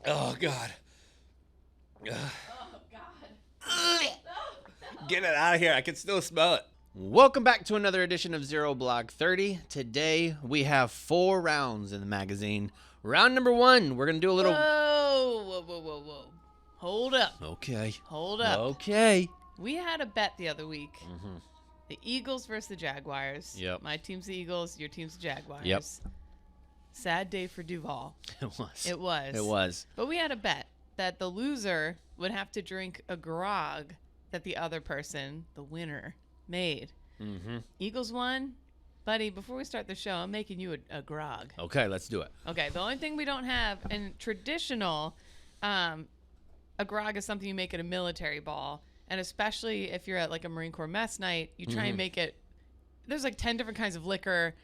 Oh, God. Oh, God. Get it out of here. I can still smell it. Welcome back to another edition of Zero Blog 30. Today, we have 4 rounds in the magazine. Round number 1, we're going to do a little... Whoa. Hold up. Okay. Hold up. Okay. We had a bet the other week. Mm-hmm. The Eagles versus the Jaguars. Yep. My team's the Eagles, your team's the Jaguars. Yep. Sad day for Duval. It was. But we had a bet that the loser would have to drink a grog that the other person, the winner, made. Mm-hmm. Eagles won. Buddy, before we start the show, I'm making you a grog. Okay, let's do it. Okay, the only thing we don't have in traditional, a grog is something you make at a military ball. And especially if you're at like a Marine Corps mess night, you try and make it, there's like 10 different kinds of liquor.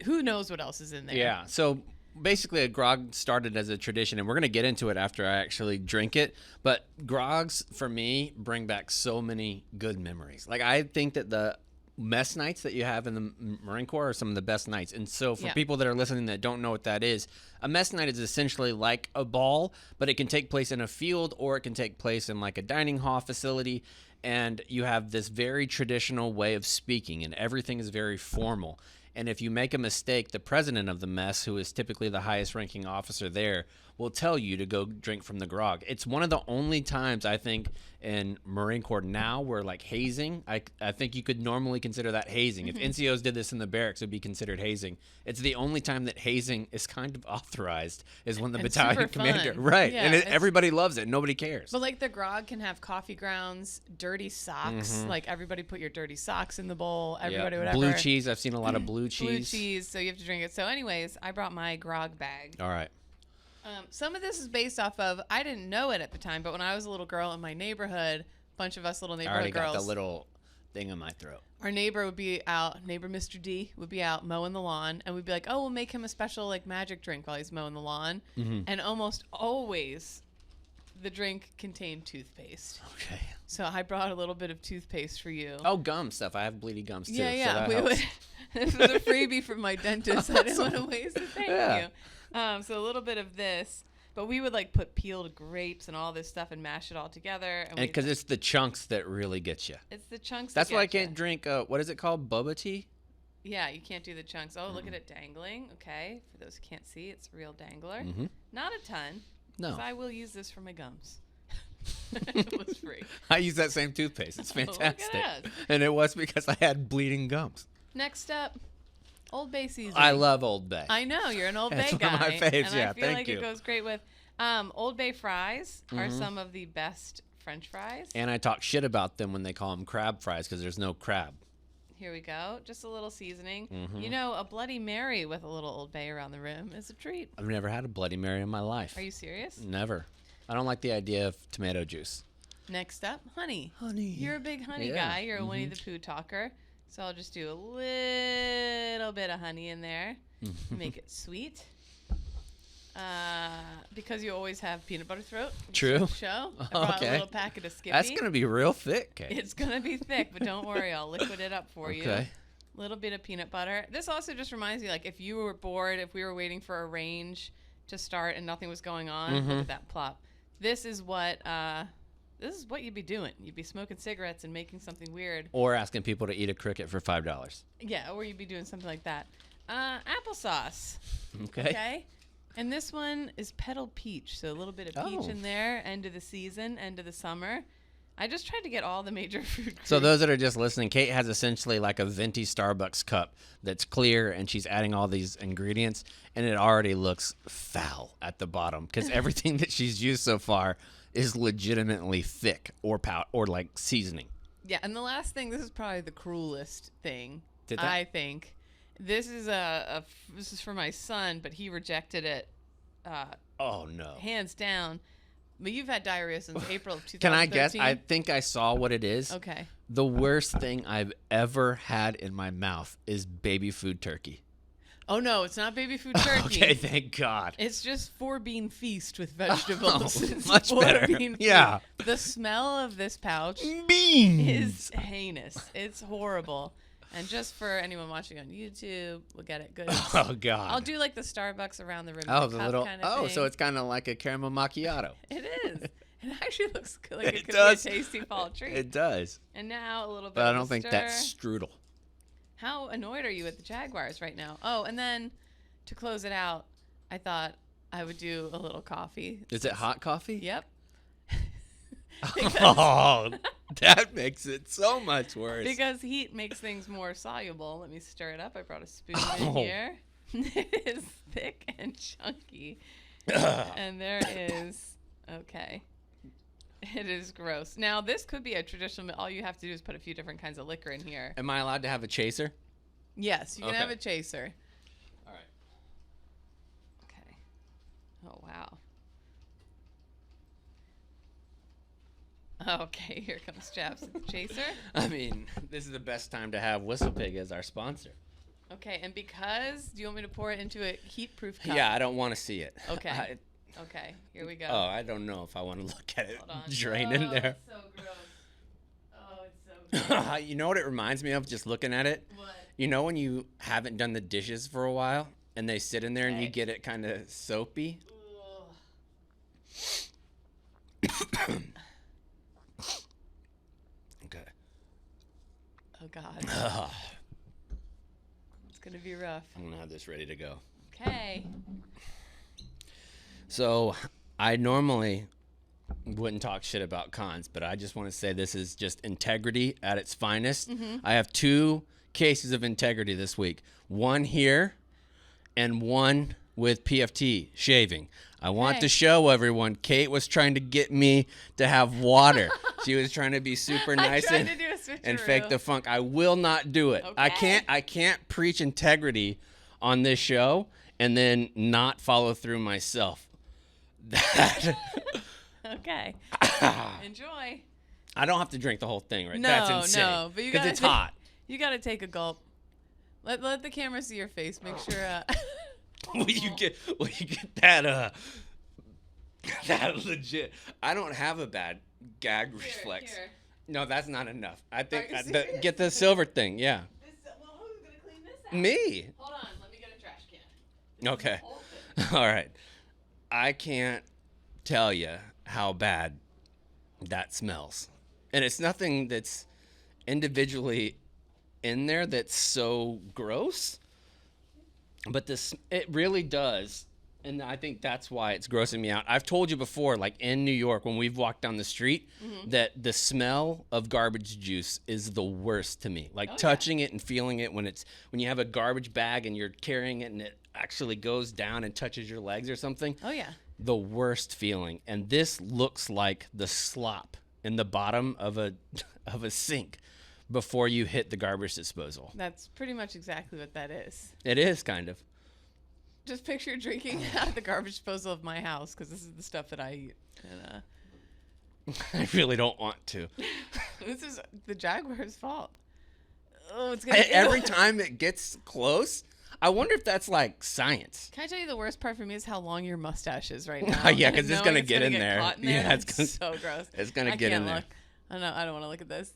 Who knows what else is in there? Yeah, so basically a grog started as a tradition, and we're going to get into it after I actually drink it. But grogs, for me, bring back so many good memories. Like, I think that the mess nights that you have in the Marine Corps are some of the best nights. And so for people that are listening that don't know what that is, a mess night is essentially like a ball, but it can take place in a field or it can take place in like a dining hall facility. And you have this very traditional way of speaking, and everything is very formal. And if you make a mistake, the president of the mess, who is typically the highest ranking officer there, will tell you to go drink from the grog. It's one of the only times, I think, in Marine Corps now where like hazing, I think you could normally consider that hazing. If NCOs did this in the barracks, it would be considered hazing. It's the only time that hazing is kind of authorized is when the battalion commander. Fun. Right. Yeah, and everybody loves it. Nobody cares. But like the grog can have coffee grounds, dirty socks. Like everybody put your dirty socks in the bowl. Everybody whatever. Blue cheese. I've seen a lot of blue cheese. Blue cheese, so you have to drink it. So anyways, I brought my grog bag. All right. Some of this is based off of, I didn't know it at the time, but when I was a little girl in my neighborhood, a bunch of us little neighborhood I already girls. got the little thing in my throat. Our neighbor would be out, neighbor Mr. D would be out mowing the lawn, and we'd be like, oh, we'll make him a special like magic drink while he's mowing the lawn. And almost always the drink contained toothpaste. Okay. So I brought a little bit of toothpaste for you. Oh, gum stuff. I have bleedy gums too. Yeah. So that We helps. would. This was a freebie from my dentist. I didn't want to waste it. Thank you. So a little bit of this. But we would like put peeled grapes and all this stuff and mash it all together. And because it's the chunks that really get you. It's the chunks. That's that why I get can't drink. What is it called? Boba tea. Yeah, you can't do the chunks. Oh, look at it dangling. Okay, for those who can't see, it's a real dangler. Not a ton. No. 'Cause I will use this for my gums. It was free. I use that same toothpaste. It's Look at fantastic. us. And it was because I had bleeding gums. Next up, Old Bay seasoning. I love Old Bay. I know you're an Old That's Bay guy. one of my faves, and yeah, I feel thank like you. it goes great with Old Bay fries are some of the best French fries. And I talk shit about them when they call them crab fries because there's no crab. Here we go. Just a little seasoning. You know, a Bloody Mary with a little Old Bay around the rim is a treat. I've never had a Bloody Mary in my life. Are you serious? Never. I don't like the idea of tomato juice. Next up, honey. Honey. You're a big honey Yeah. guy. You're a Winnie the Pooh talker. So I'll just do a little bit of honey in there. Make it sweet. Because you always have peanut butter throat. True. Show. I brought Okay. a little packet of Skippy. That's going to be real thick, Kate. It's going to be thick, but don't worry. I'll liquid it up for you. Okay. Little bit of peanut butter. This also just reminds me, like, if you were bored, if we were waiting for a range to start and nothing was going on, look at that plop. This is what you'd be doing. You'd be smoking cigarettes and making something weird. Or asking people to eat a cricket for $5. Yeah, or you'd be doing something like that. Applesauce. Okay. Okay. And this one is petal peach, so a little bit of peach Oh. in there. End of the season, end of the summer. I just tried to get all the major food groups. So those that are just listening, Kate has essentially like a venti Starbucks cup that's clear, and she's adding all these ingredients, and it already looks foul at the bottom because everything that she's used so far is legitimately thick or like seasoning. Yeah, and the last thing, this is probably the cruelest thing, Did that? I think. This is this is for my son, but he rejected it Oh no. hands down. But you've had diarrhea since April of 2013. Can I guess? I think I saw what it is. Okay. The worst thing I've ever had in my mouth is baby food turkey. Oh, no, it's not baby food turkey. Okay, thank God. It's just 4-bean feast with vegetables. Oh, It's much better. 4-bean Yeah. feast. The smell of this pouch Beans. is heinous. It's horrible. And just for anyone watching on YouTube, we'll get it good. Oh God. I'll do like the Starbucks around the rim. Oh, of the the cup little. kind of thing. So it's kind of like a caramel macchiato. It is. It actually looks good, like It it could does. be a tasty fall treat. It does. And now a little bit. But I of a don't think stir. that's strudel. How annoyed are you with the Jaguars right now? Oh, and then to close it out, I thought I would do a little coffee. Is it hot coffee? Yep. Oh, that makes it so much worse. Because heat makes things more soluble. Let me stir it up. I brought a spoon in Oh. here. It is thick and chunky. And there is, okay. It is gross. Now, this could be a traditional, all you have to do is put a few different kinds of liquor in here. Am I allowed to have a chaser? Yes, you can Okay. have a chaser. All right. Okay. Oh, wow. Okay, here comes Chaps with the chaser. I mean, this is the best time to have WhistlePig as our sponsor. Okay, and because, do you want me to pour it into a heat-proof cup? Yeah, I don't want to see it. Okay. Okay, here we go. Oh, I don't know if I want to look at it Hold on. drain in there. It's so gross. Oh, it's so gross. You know what it reminds me of just looking at it? What? You know when you haven't done the dishes for a while and they sit in there and you Okay. get it kind of soapy? Ugh. Okay. Oh, God. It's going to be rough. I'm going to have this ready to go. Okay. So I normally wouldn't talk shit about cons, but I just want to say this is just integrity at its finest. I have 2 cases of integrity this week. One here and one with PFT shaving. I want Okay. to show everyone Kate was trying to get me to have water. She was trying to be super nice I tried to do a and fake switcheroo. the funk. I will not do it. Okay. I can't preach integrity on this show and then not follow through myself. That Okay. Enjoy. I don't have to drink the whole thing, right? No, That's insane. no, but you because gotta it's take- hot. You got to take a gulp. Let the camera see your face. Make sure. Will you get that that legit? I don't have a bad gag reflex. Here. No, that's not enough. I think Are you serious? get the silver thing. Yeah, Well, who's going to clean this out? me. Hold on. Let me get a trash can. Okay. Whole thing. All right. I can't tell you how bad that smells. And it's nothing that's individually in there that's so gross. But this, it really does. And I think that's why it's grossing me out. I've told you before, like in New York, when we've walked down the street, that the smell of garbage juice is the worst to me. Like touching it and feeling it when you have a garbage bag and you're carrying it and it actually goes down and touches your legs or something. Oh, yeah. The worst feeling. And this looks like the slop in the bottom of a sink before you hit the garbage disposal. That's pretty much exactly what that is. It is kind of. Just picture drinking out of the garbage disposal of my house because this is the stuff that I eat. And, I really don't want to. this is the Jaguar's fault. Oh, it's gonna Every time it gets close, I wonder if that's like science. Can I tell you the worst part for me is how long your mustache is right now? Yeah, 'cause it's Knowing gonna get in get there. caught in Yeah, there, it's gonna- so gross. It's gonna I get in can't there. look. I don't want to look at this.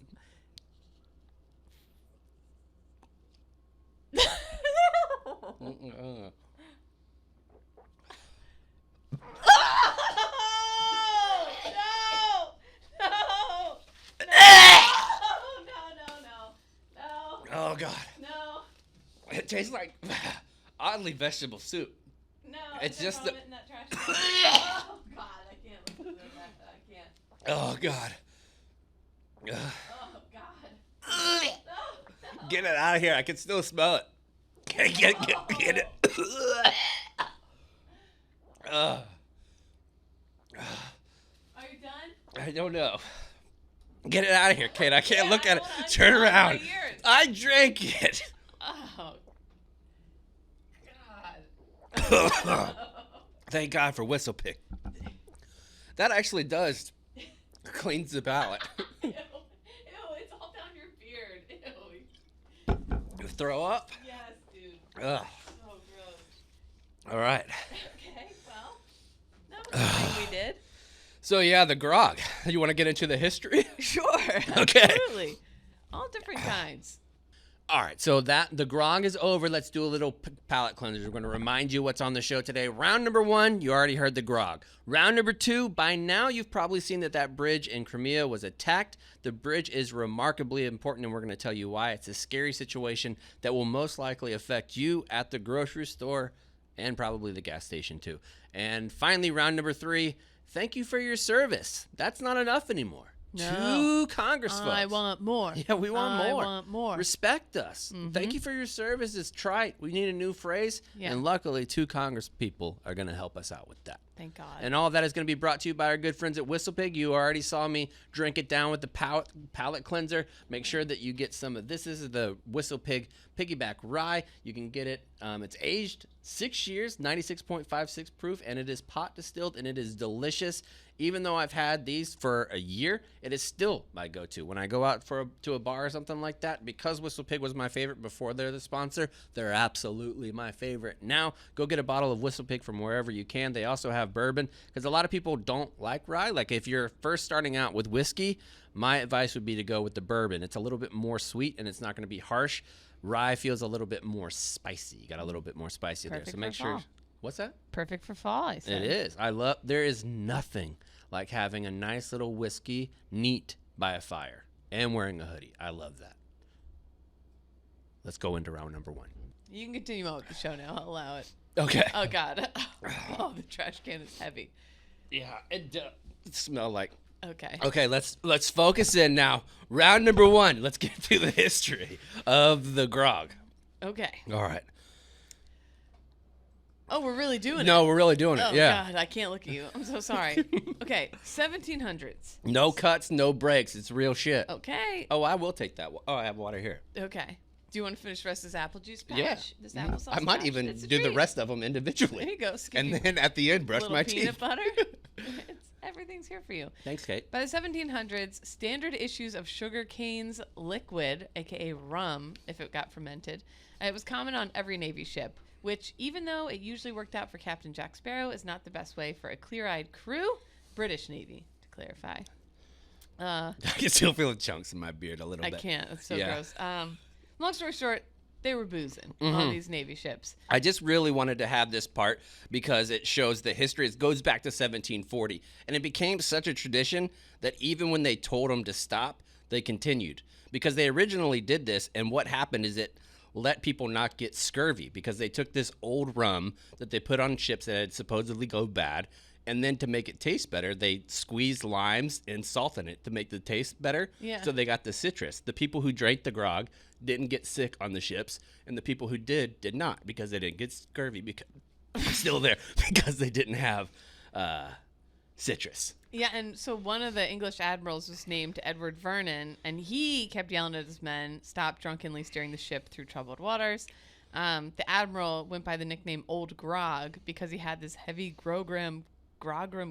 Oh God, No, it tastes like oddly vegetable soup. no. It's is there just the- vomit in that trash can? Oh God, I can't listen to that. I can't. Oh God. Ugh. Oh God. No. Get it out of here! I can still smell it. Get it. Are you done? I don't know. Get it out of here, Kate. I can't look at it. Hold on, Turn hold on, around. my ears. I drank it. Oh God. Thank God for WhistlePig. That actually does cleans the palate. Ew. Ew, it's all down your beard. Ew. Throw up? Yes, dude. Ugh. So gross. All right. Okay, well, that was the thing we did. So yeah, the grog. You want to get into the history? Sure. Okay. Absolutely. All different kinds. All right, so the grog is over. Let's do a little palate cleanser. We're going to remind you what's on the show today. Round number 1, you already heard the grog. Round number 2, by now you've probably seen that bridge in Crimea was attacked. The bridge is remarkably important, and we're going to tell you why. It's a scary situation that will most likely affect you at the grocery store and probably the gas station too. And finally, round number 3, thank you for your service. That's not enough anymore. No. 2 Congress votes. I want more. Yeah, we want more. I want more. Respect us. Thank you for your service. It's trite. We need a new phrase. Yeah. And luckily, 2 Congress people are going to help us out with that. Thank God. And all of that is going to be brought to you by our good friends at WhistlePig. You already saw me drink it down with the palate cleanser. Make sure that you get some of this. This is the WhistlePig Piggyback Rye. You can get it. It's aged 6 years, 96.56 proof, and it is pot distilled, and it is delicious. Even though I've had these for a year, it is still my go-to. When I go out to a bar or something like that, because WhistlePig was my favorite before they're the sponsor, they're absolutely my favorite. Now, go get a bottle of WhistlePig from wherever you can. They also have bourbon, because a lot of people don't like rye. Like if you're first starting out with whiskey, my advice would be to go with the bourbon. It's a little bit more sweet, and it's not going to be harsh. Rye feels a little bit more spicy. You got a little bit more spicy there. So make sure. What's that? Perfect for fall, I said. It is. There is nothing like having a nice little whiskey neat by a fire and wearing a hoodie. I love that. Let's go into round number 1. You can continue on with the show now. I'll allow it. Okay. Oh, God. Oh, the trash can is heavy. Yeah, it smells like. Okay. Okay, let's focus in now. Round number 1. Let's get to the history of the grog. Okay. All right. Oh, we're really doing it. No, we're really doing it. Oh, yeah. God, I can't look at you. I'm so sorry. Okay, 1700s. No cuts, no breaks. It's real shit. Okay. Oh, I will take that. Oh, I have water here. Okay. Do you want to finish the rest of this apple juice patch? Yeah. This applesauce I might patch? even It's a do the treat. rest of them individually. There you go. Skip And your then at the end, brush little my peanut teeth. butter. Everything's here for you. Thanks, Kate. By the 1700s, standard issues of sugar canes liquid, aka rum, if it got fermented, it was common on every Navy ship, which, even though it usually worked out for Captain Jack Sparrow, is not the best way for a clear-eyed crew. British Navy, to clarify. I can still feel the chunks in my beard a little bit. I can't. It's so Yeah. gross. Long story short, they were boozing on these Navy ships. I just really wanted to have this part because it shows the history. It goes back to 1740. And it became such a tradition that even when they told them to stop, they continued. Because they originally did this, and what happened is it let people not get scurvy because they took this old rum that they put on ships that had supposedly go bad, and then to make it taste better, they squeezed limes and salt in it to make the taste better. Yeah. So they got the citrus. The people who drank the grog didn't get sick on the ships, and the people who did not, because they didn't get scurvy because still there because they didn't have citrus. Yeah, and so one of the English admirals was named Edward Vernon, and he kept yelling at his men, stop drunkenly steering the ship through troubled waters. The admiral went by the nickname Old Grog because he had this heavy grogram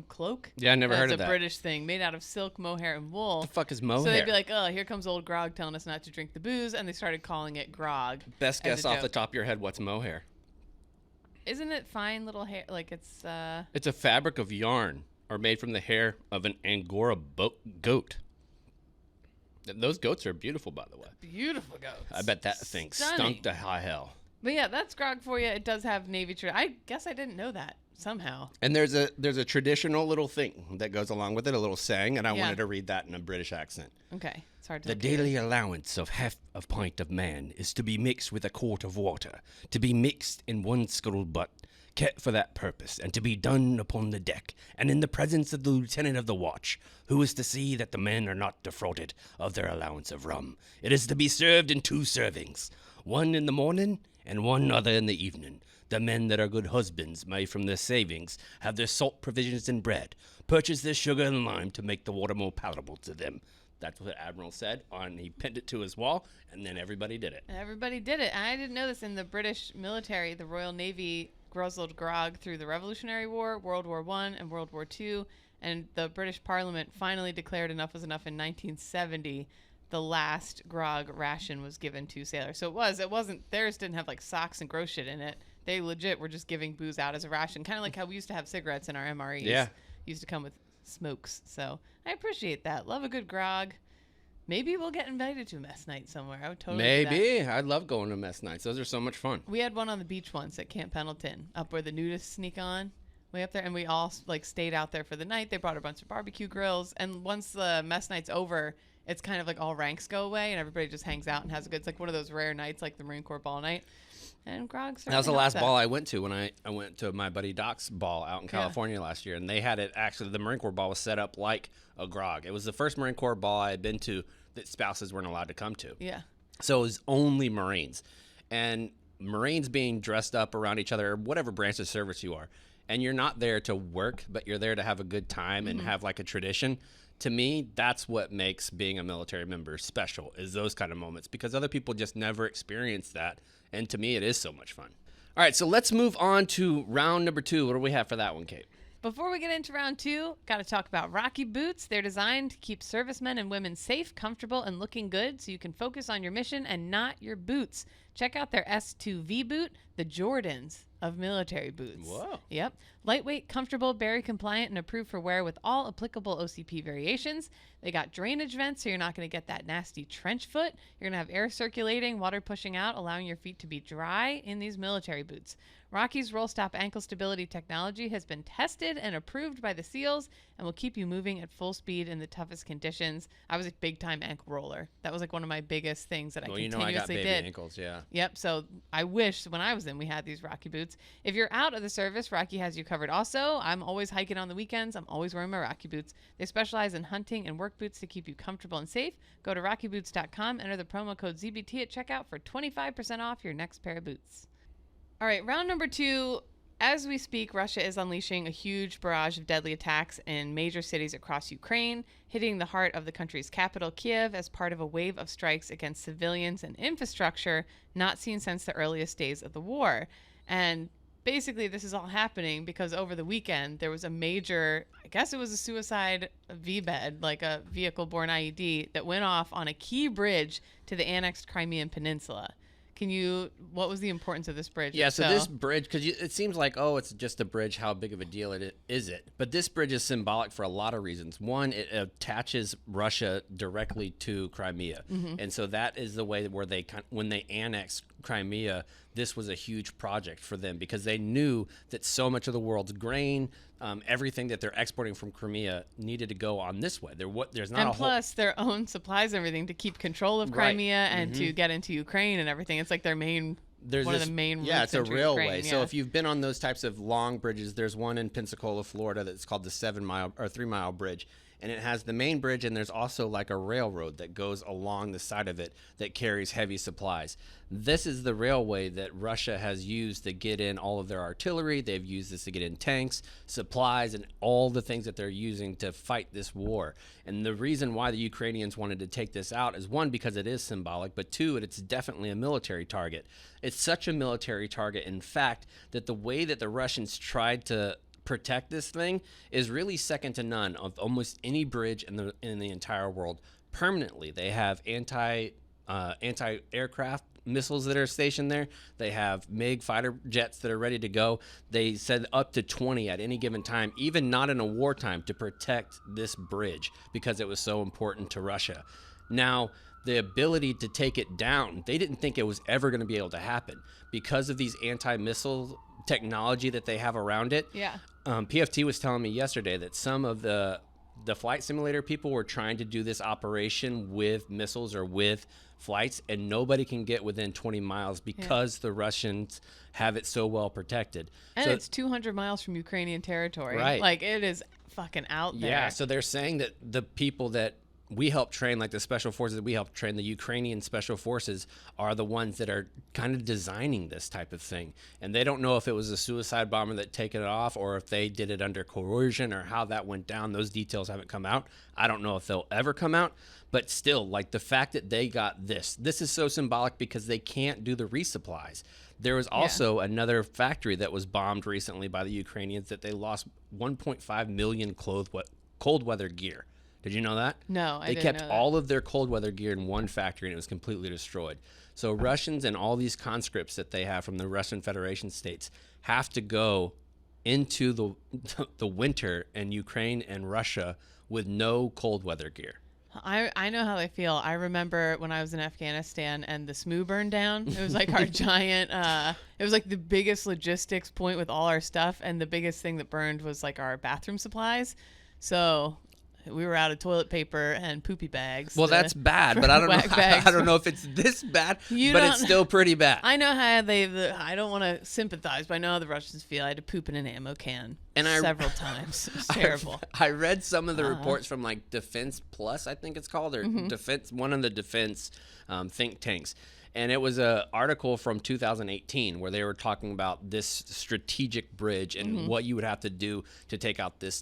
cloak. Yeah, I never heard of that. It's a British thing made out of silk, mohair, and wool. The fuck is mohair? So they'd be like, oh, here comes Old Grog telling us not to drink the booze, and they started calling it grog. Best as guess a off joke. the top of your head, what's mohair? Isn't it fine little hair? Like it's It's a fabric of yarn or made from the hair of an Angora goat. Those goats are beautiful, by the way. beautiful goats. I bet that thing Stunning. stunk to high hell. But yeah, that's grog for you. It does have Navy I guess I didn't know that somehow. And there's a traditional little thing that goes along with it, a little saying, and I Yeah. wanted to read that in a British accent. Okay, it's hard to. The daily allowance of half a pint of man is to be mixed with a quart of water, to be mixed in one scuttle butt, kept for that purpose, and to be done upon the deck, and in the presence of the lieutenant of the watch, who is to see that the men are not defrauded of their allowance of rum. It is to be served in 2 servings, one in the morning and one other in the evening. The men that are good husbands may from their savings have their salt provisions and bread, purchase their sugar and lime to make the water more palatable to them. That's what the Admiral said, and he pinned it to his wall, and then everybody did it. Everybody did it. I didn't know this. In the British military, the Royal Navy guzzled grog through the Revolutionary War, World War I, and World War II, and the British Parliament finally declared enough was enough in 1970. The last grog ration was given to sailors. So it wasn't, theirs didn't have like socks and gross shit in it. They legit were just giving booze out as a ration, kind of like how we used to have cigarettes in our MREs. Yeah. Used to come with smokes. So I appreciate that. Love a good grog. Maybe we'll get invited to a mess night somewhere. I would totally do that. Maybe. I'd love going to mess nights. Those are so much fun. We had one on the beach once at Camp Pendleton, up where the nudists sneak on, way up there, and we all like stayed out there for the night. They brought a bunch of barbecue grills, and once the mess night's over, it's kind of like all ranks go away, and everybody just hangs out and has a good. It's like one of those rare nights, like the Marine Corps ball night. And Grog. That was the last ball I went to when I went to my buddy Doc's ball out in California last year, and they had it actually. The Marine Corps ball was set up like a Grog. It was the first Marine Corps ball I had been to that spouses weren't allowed to come to. Yeah. So it was only Marines, and Marines being dressed up around each other, or whatever branch of service you are, and you're not there to work, but you're there to have a good time and have like a tradition. To me, that's what makes being a military member special, is those kind of moments, because other people just never experience that. And to me, it is so much fun. All right, so let's move on to round number 2. What do we have for that one, Kate? Before we get into round 2, got to talk about Rocky boots. They're designed to keep servicemen and women safe, comfortable, and looking good so you can focus on your mission and not your boots. Check out their S2V boot, the Jordans of military boots. Whoa. Yep. Lightweight, comfortable, Berry compliant, and approved for wear with all applicable OCP variations. They got drainage vents, so you're not going to get that nasty trench foot. You're going to have air circulating, water pushing out, allowing your feet to be dry in these military boots. Rocky's Roll Stop ankle stability technology has been tested and approved by the SEALs and will keep you moving at full speed in the toughest conditions. I was a big-time ankle roller. That was like one of my biggest things that I continuously I got baby did. ankles, yeah. Yep, so I wish when I was in we had these Rocky boots. If you're out of the service, Rocky has you covered also. I'm always hiking on the weekends. I'm always wearing my Rocky boots. They specialize in hunting and work boots to keep you comfortable and safe. Go to rockyboots.com, enter the promo code ZBT at checkout for 25% off your next pair of boots. All right, round number 2. As we speak, Russia is unleashing a huge barrage of deadly attacks in major cities across Ukraine, hitting the heart of the country's capital, Kiev, as part of a wave of strikes against civilians and infrastructure not seen since the earliest days of the war. And basically, this is all happening because over the weekend, there was a major, I guess it was a suicide VBED, like a vehicle-borne IED, that went off on a key bridge to the annexed Crimean Peninsula. What was the importance of this bridge? Yeah, so this bridge, because it seems like, it's just a bridge, how big of a deal is it? But this bridge is symbolic for a lot of reasons. One, it attaches Russia directly to Crimea. And so that is the way where when they annexed Crimea, this was a huge project for them because they knew that so much of the world's grain, everything that they're exporting from Crimea needed to go on this way. There's not and plus their own supplies and everything to keep control of Crimea and to get into Ukraine and everything. It's like their main one of the main routes. Yeah, it's a railway. Ukraine, So if you've been on those types of long bridges, there's one in Pensacola, Florida that's called the 3-mile bridge. And it has the main bridge, and there's also like a railroad that goes along the side of it that carries heavy supplies. This is the railway that Russia has used to get in all of their artillery. They've used this to get in tanks, supplies, and all the things that they're using to fight this war. And the reason why the Ukrainians wanted to take this out is, one, because it is symbolic, but two, it's definitely a military target. It's such a military target, in fact, that the way that the Russians tried to protect this thing is really second to none of almost any bridge in the entire world. Permanently, they have anti-aircraft missiles that are stationed there. They have MiG fighter jets that are ready to go. They said up to 20 at any given time, even not in a wartime, to protect this bridge because it was so important to Russia. Now, the ability to take it down, they didn't think it was ever going to be able to happen because of these anti-missile technology that they have around it. Yeah. PFT was telling me yesterday that some of the flight simulator people were trying to do this operation with missiles or with flights, and nobody can get within 20 miles because the Russians have it so well protected. And it's 200 miles from Ukrainian territory. Right. Like, it is fucking out there. Yeah, so they're saying that the people that we help train, like the special forces that we help train, the Ukrainian special forces are the ones that are kind of designing this type of thing. And they don't know if it was a suicide bomber that taken it off or if they did it under coercion or how that went down. Those details haven't come out. I don't know if they'll ever come out. But still, like the fact that they got this is so symbolic because they can't do the resupplies. There was also another factory that was bombed recently by the Ukrainians that they lost 1.5 million cold weather gear. Did you know that? No, I didn't know that. They kept all of their cold weather gear in one factory, and it was completely destroyed. So Russians and all these conscripts that they have from the Russian Federation states have to go into the winter in Ukraine and Russia with no cold weather gear. I know how they feel. I remember when I was in Afghanistan and the SMU burned down. It was like our giant, it was like the biggest logistics point with all our stuff. And the biggest thing that burned was like our bathroom supplies. So we were out of toilet paper and poopy bags. Well, that's bad, but I don't know. I don't know if it's this bad, but it's still pretty bad. I know how I don't want to sympathize, but I know how the Russians feel. I had to poop in an ammo can several times. It was terrible. I read some of the reports from like Defense Plus, I think it's called, or one of the defense think tanks. And it was an article from 2018 where they were talking about this strategic bridge and what you would have to do to take out this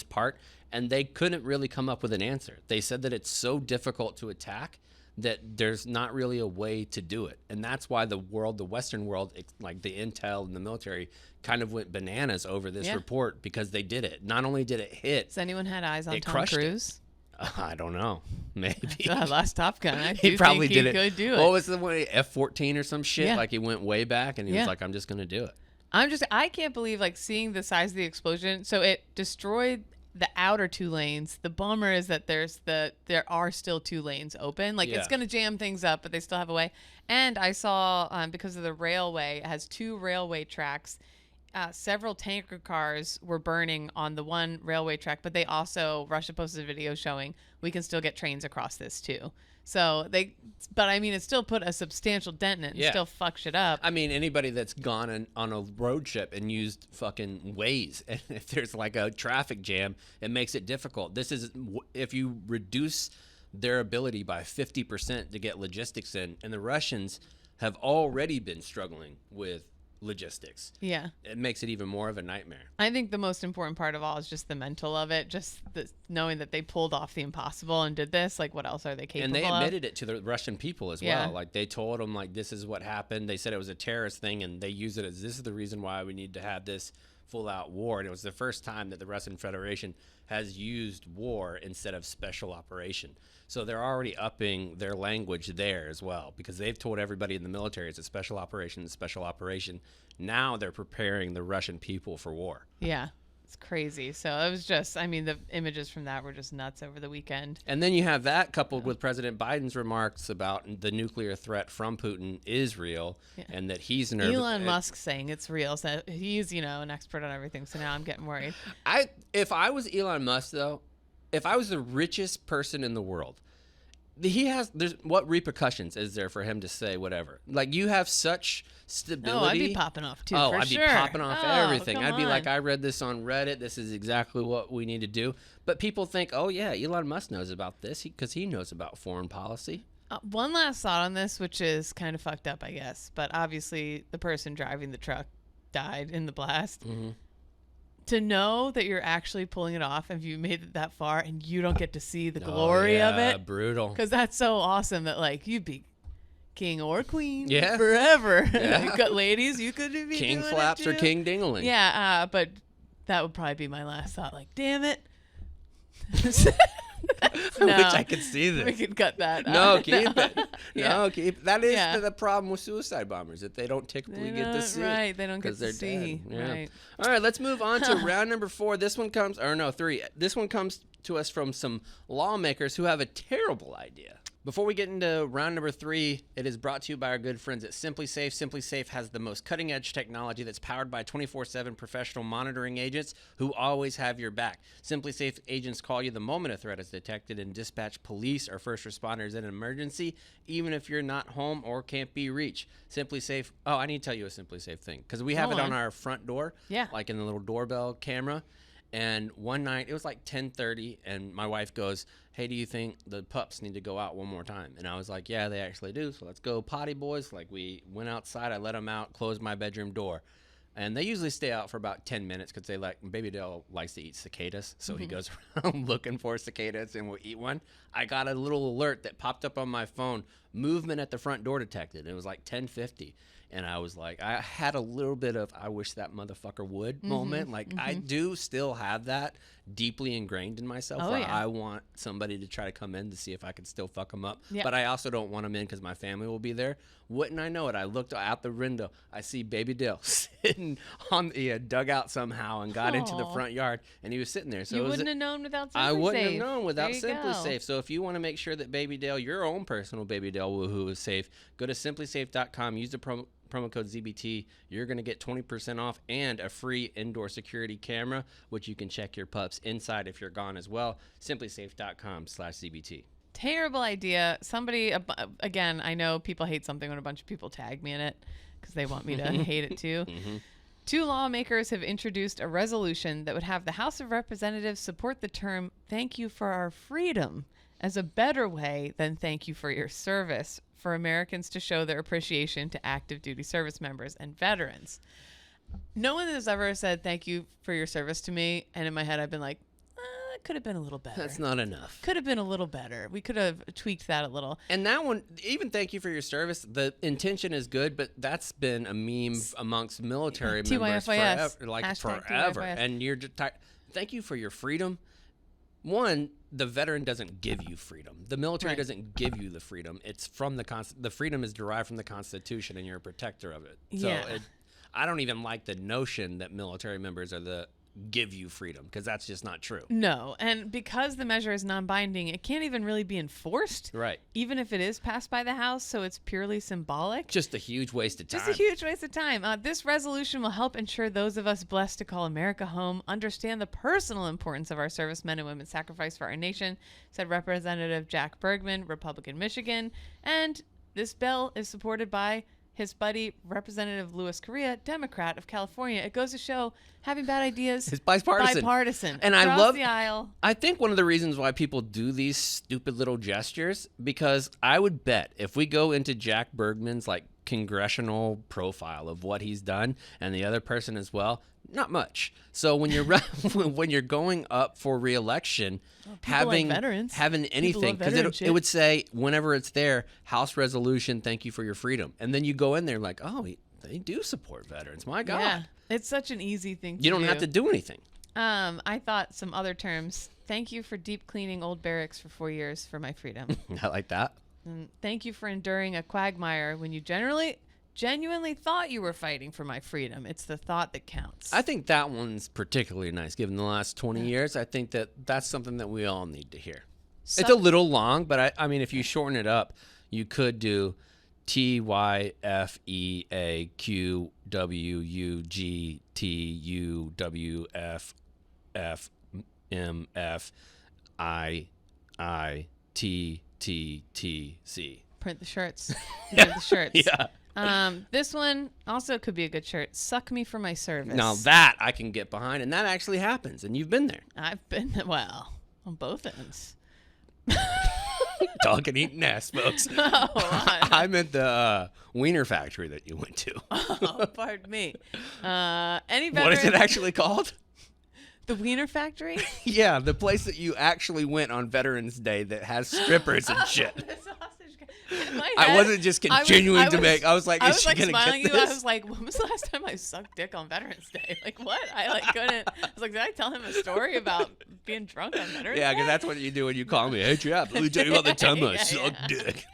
part. And they couldn't really come up with an answer. They said that it's so difficult to attack that there's not really a way to do it. And that's why the Western world, like the intel and the military, kind of went bananas over this report because they did it. Not only did it hit. Has anyone had eyes on Tom Cruise? I don't know. Maybe. Last Top Gun. He probably did it. Could do it. What was the one? F-14 or some shit? Yeah. Like he went way back and he was like, I'm just going to do it. I can't believe like seeing the size of the explosion. So it destroyed the outer 2 lanes. The bummer is that there are still 2 lanes open. Like it's going to jam things up, but they still have a way. And I saw because of the railway, it has 2 railway tracks. Several tanker cars were burning on the one railway track, but they also, Russia posted a video showing we can still get trains across this too. So but I mean, it still put a substantial dent in it and still fuck shit up. I mean, anybody that's gone on a road trip and used fucking Waze, and if there's like a traffic jam, it makes it difficult. This is, if you reduce their ability by 50% to get logistics in, and the Russians have already been struggling with logistics. Yeah. It makes it even more of a nightmare. I think the most important part of all is just the mental of it, just knowing that they pulled off the impossible and did this. Like, what else are they capable of? And they admitted it to the Russian people as well. Like, they told them, like, this is what happened. They said it was a terrorist thing, and they used it as, this is the reason why we need to have this full-out war. And it was the first time that the Russian Federation has used war instead of special operation. So they're already upping their language there as well, because they've told everybody in the military it's a special operation. Now they're preparing the Russian people for war. Yeah, it's crazy. So it was just, I mean, the images from that were just nuts over the weekend. And then you have that coupled with President Biden's remarks about the nuclear threat from Putin is real and that he's nervous. Elon Musk saying it's real. So he's, an expert on everything. So now I'm getting worried. If I was Elon Musk, though, if I was the richest person in the world, what repercussions is there for him to say whatever? Like, you have such stability. Oh, I'd be popping off too. I'd be popping off everything. I'd be like, I read this on Reddit. This is exactly what we need to do. But people think, oh yeah, Elon Musk knows about this because he knows about foreign policy. One last thought on this, which is kind of fucked up, I guess. But obviously, the person driving the truck died in the blast. Mm-hmm. To know that you're actually pulling it off and you made it that far and you don't get to see the glory of it. Brutal. Because that's so awesome that, like, you'd be king or queen forever. Yeah. You got ladies, you could be king doing flaps it too. or king dingling. Yeah, but that would probably be my last thought. Like, damn it. No, which I could see this. We could cut that. No, keep it. No, keep. That is the problem with suicide bombers, that they don't typically get to see. Right, they don't get to see. Yeah. Right. All right, let's move on to round number 4. This one comes, or no, 3. This one comes to us from some lawmakers who have a terrible idea. Before we get into round number 3, it is brought to you by our good friends at Simplisafe. Simplisafe has the most cutting-edge technology that's powered by 24/7 professional monitoring agents who always have your back. Simplisafe agents call you the moment a threat is detected and dispatch police or first responders in an emergency, even if you're not home or can't be reached. Simplisafe. Oh, I need to tell you a Simplisafe thing, because we have it on our front door, like in the little doorbell camera. And one night, it was like 10:30, and my wife goes, hey, do you think the pups need to go out one more time? And I was like, yeah, they actually do. So let's go potty, boys. Like, we went outside. I let them out, closed my bedroom door. And they usually stay out for about 10 minutes because Baby Dale likes to eat cicadas. So he goes around looking for cicadas and will eat one. I got a little alert that popped up on my phone. Movement at the front door detected. It was like 10:50. And I was like, I had a little bit of I wish that motherfucker would moment. Like I do still have that deeply ingrained in myself where I want somebody to try to come in to see if I can still fuck them up. But I also don't want them in because my family will be there. Wouldn't I know it? I looked out the window. I see Baby Dale sitting on the dugout somehow and got into the front yard, and he was sitting there. So you wouldn't have known without Simplisafe. I wouldn't have known without Simplisafe. So if you want to make sure that Baby Dale, your own personal Baby Dale woohoo is safe, go to Simplisafe.com. Use the promo code ZBT. You're going to get 20% off and a free indoor security camera, which you can check your pups inside if you're gone as well. Simplisafe.com/ZBT. Terrible idea. Somebody, again, I know people hate something when a bunch of people tag me in it because they want me to hate it too. Two lawmakers have introduced a resolution that would have the House of Representatives support the term "thank you for our freedom" as a better way than "thank you for your service" for Americans to show their appreciation to active duty service members and veterans. No one has ever said "thank you for your service" to me, and in my head I've been like, it could have been a little better. That's not enough. Could have been a little better. We could have tweaked that a little. And that one, even "thank you for your service," the intention is good, but that's been a meme amongst military members forever, forever. And you're just thank you for your freedom. One, the veteran doesn't give you freedom. The military doesn't give you the freedom. It's from the freedom is derived from the Constitution, and you're a protector of it. So I don't even like the notion that military members are the give you freedom, because that's just not true. No, and because the measure is non-binding, it can't even really be enforced. Right. Even if it is passed by the House, so it's purely symbolic. Just a huge waste of time. Just a huge waste of time. This resolution will help ensure those of us blessed to call America home understand the personal importance of our servicemen and women's sacrifice for our nation, said Representative Jack Bergman, Republican, Michigan. And this bill is supported by his buddy, Representative Louis Correa, Democrat of California. It goes to show having bad ideas is bipartisan. And I love the aisle. I think one of the reasons why people do these stupid little gestures, because I would bet if we go into Jack Bergman's like congressional profile of what he's done, and the other person as well, not much. So when you're when you're going up for re-election, having anything, because it would say whenever it's there, House resolution, thank you for your freedom, and then you go in there like, oh, they do support veterans. My God, yeah, it's such an easy thing to do. You don't have to do anything. I thought some other terms. Thank you for deep cleaning old barracks for 4 years for my freedom. I like that. And thank you for enduring a quagmire when you genuinely thought you were fighting for my freedom. It's the thought that counts. I think that one's particularly nice. Given the last 20 years, I think that's something that we all need to hear. It's a little long, but I mean, if you shorten it up, you could do TYFEAQWUGTUFFMIITTTC. Print the shirts. Print the shirts. Yeah. This one also could be a good shirt. Suck me for my service. Now that I can get behind, and that actually happens, and you've been there. I've been, on both ends. Dog and eating ass, folks. I meant the wiener factory that you went to. Oh, pardon me. Any veteran? What is it actually called? The Wiener Factory? Yeah, the place that you actually went on Veterans Day that has strippers and shit. I wasn't just continuing to make. I was like, is she gonna smiling get at you. this? I was like, when was the last time I sucked dick on Veterans Day? Like, what? I couldn't. I was like, did I tell him a story about being drunk on Veterans Day? Yeah, because that's what you do when you call me. Hey, Chaps, let me tell you about the time I sucked dick.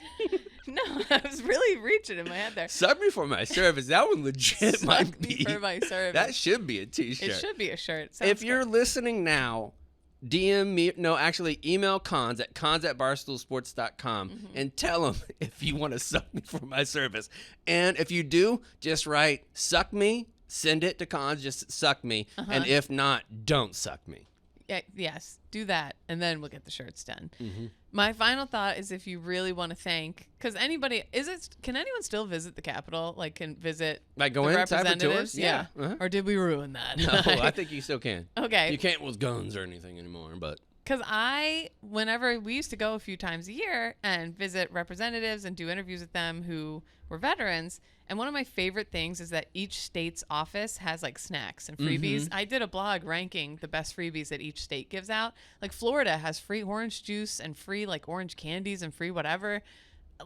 No, I was really reaching in my head there. Suck me for my service. That one legit Suck might me be. For my service. That should be a t-shirt. It should be a shirt. If you're listening now, DM me. No, actually, email cons@barstoolsports.com and tell them if you want to suck me for my service. And if you do, just write "suck me." Send it to cons. Just suck me. And if not, don't suck me. Yes, do that, and then we'll get the shirts done. My final thought is, if you really want to thank, because can anyone still visit the Capitol? Like, can visit like go the inside for representatives? tours? Yeah. Or did we ruin that? No, I think you still can. Okay. You can't with guns or anything anymore, but. Because whenever we used to go a few times a year and visit representatives and do interviews with them who were veterans, and one of my favorite things is that each state's office has like snacks and freebies. I did a blog ranking the best freebies that each state gives out. Like Florida has free orange juice and free like orange candies and free whatever.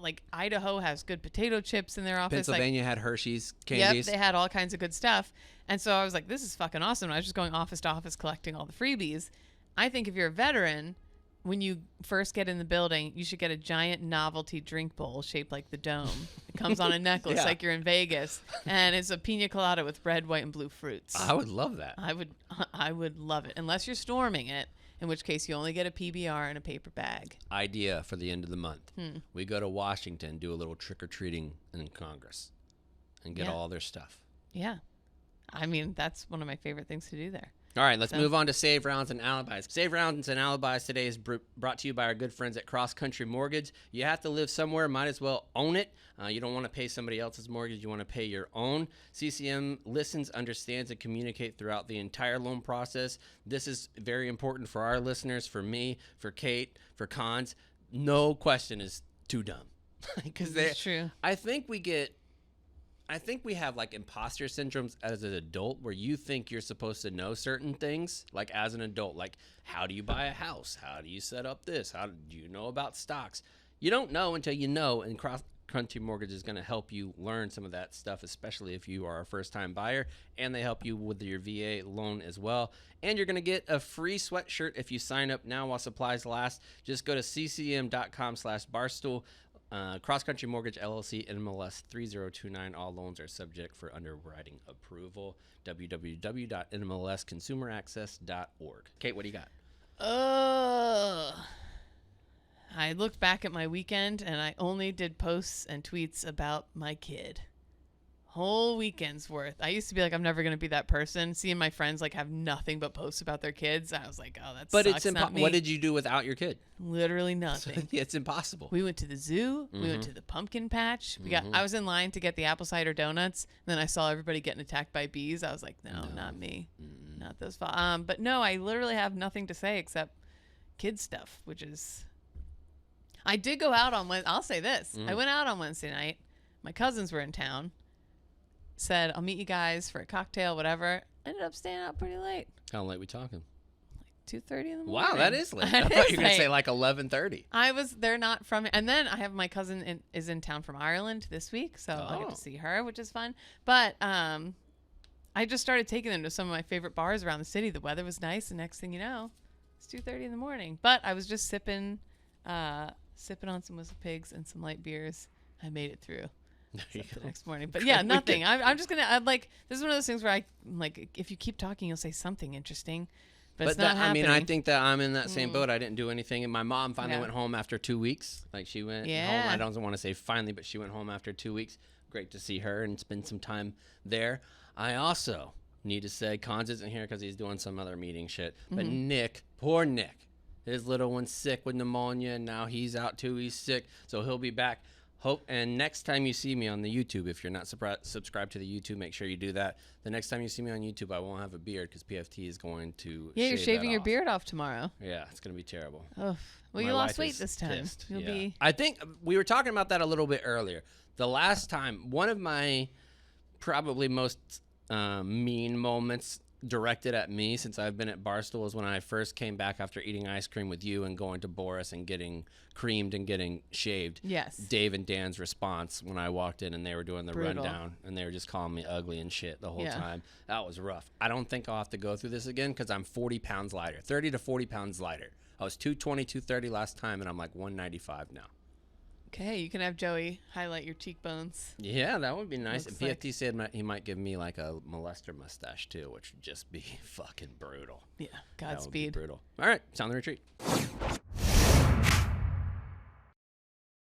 like Idaho has good potato chips in their office. Pennsylvania had Hershey's candies. Yep, they had all kinds of good stuff. And so I was like, this is fucking awesome. And I was just going office to office collecting all the freebies. I think if you're a veteran, when you first get in the building, you should get a giant novelty drink bowl shaped like the dome. It comes on a necklace like you're in Vegas. And it's a pina colada with red, white, and blue fruits. I would love that. I would love it. Unless you're storming it, in which case you only get a PBR and a paper bag. Idea for the end of the month. We go to Washington, do a little trick-or-treating in Congress, and get all their stuff. Yeah. I mean, that's one of my favorite things to do there. All right, let's move on to Save Rounds and Alibis. Save Rounds and Alibis today is brought to you by our good friends at CrossCountry Mortgage. You have to live somewhere, might as well own it. You don't want to pay somebody else's mortgage. You want to pay your own. CCM listens, understands, and communicates throughout the entire loan process. This is very important for our listeners, for me, for Kate, for Cons. No question is too dumb. It's true. I think we have like imposter syndromes as an adult where you think you're supposed to know certain things, like as an adult, like how do you buy a house? How do you set up this? How do you know about stocks? You don't know until you know, and CrossCountry Mortgage is going to help you learn some of that stuff, especially if you are a first-time buyer, and they help you with your VA loan as well. And you're going to get a free sweatshirt if you sign up now while supplies last. Just go to ccm.com/barstool. CrossCountry Mortgage LLC NMLS 3029. All loans are subject for underwriting approval. www.nmlsconsumeraccess.org. Kate, what do you got? I looked back at my weekend and I only did posts and tweets about my kid. Whole weekend's worth. I used to be like, I'm never going to be that person. Seeing my friends like have nothing but posts about their kids, I was like, oh, that but sucks. It's what did you do without your kid? Literally nothing. It's impossible. We went to the zoo. We went to the pumpkin patch. I was in line to get the apple cider donuts. And then I saw everybody getting attacked by bees. I was like, no. Not me. Not those. But no, I literally have nothing to say except kid stuff, which is. I did go out on Wednesday. I'll say this. I went out on Wednesday night. My cousins were in town. Said, I'll meet you guys for a cocktail, whatever. Ended up staying out pretty late. How late we talking? Like 2:30 in the morning. Wow, that is late. I thought you were going to say like 11:30. They're not from, and then I have my cousin is in town from Ireland this week, so I'll get to see her, which is fun. But I just started taking them to some of my favorite bars around the city. The weather was nice, and next thing you know, it's 2:30 in the morning. But I was just sipping on some WhistlePigs and some light beers. I made it through. The next morning, but yeah, nothing. I'm just gonna this is one of those things where I like if you keep talking, you'll say something interesting, but it's not happening. I mean, I think that I'm in that same boat. I didn't do anything, and my mom finally went home after 2 weeks. Like she went home. I don't want to say finally, but she went home after 2 weeks. Great to see her and spend some time there. I also need to say, Cons isn't here because he's doing some other meeting shit. But Nick, poor Nick, his little one's sick with pneumonia, and now he's out too. He's sick, so he'll be back. And next time you see me on the YouTube, if you're not subscribed to the YouTube, make sure you do that. The next time you see me on YouTube, I won't have a beard because PFT is going to you're shaving your beard off tomorrow. Yeah, it's going to be terrible. Oh, well, you lost weight this time. You'll be. I think we were talking about that a little bit earlier. The last time, one of my probably most mean moments directed at me since I've been at Barstool is when I first came back after eating ice cream with you and going to Boris and getting creamed and getting shaved. Yes. Dave and Dan's response when I walked in and they were doing the rundown and they were just calling me ugly and shit the whole time. That was rough. I don't think I'll have to go through this again because I'm 40 pounds lighter, 30 to 40 pounds lighter. I was 220, 230 last time and I'm like 195 now. Okay, you can have Joey highlight your cheekbones. Yeah, that would be nice. Looks And PFT said he might give me like a molester mustache too, which would just be fucking brutal. Yeah, Godspeed. Brutal. All right, it's on the retreat.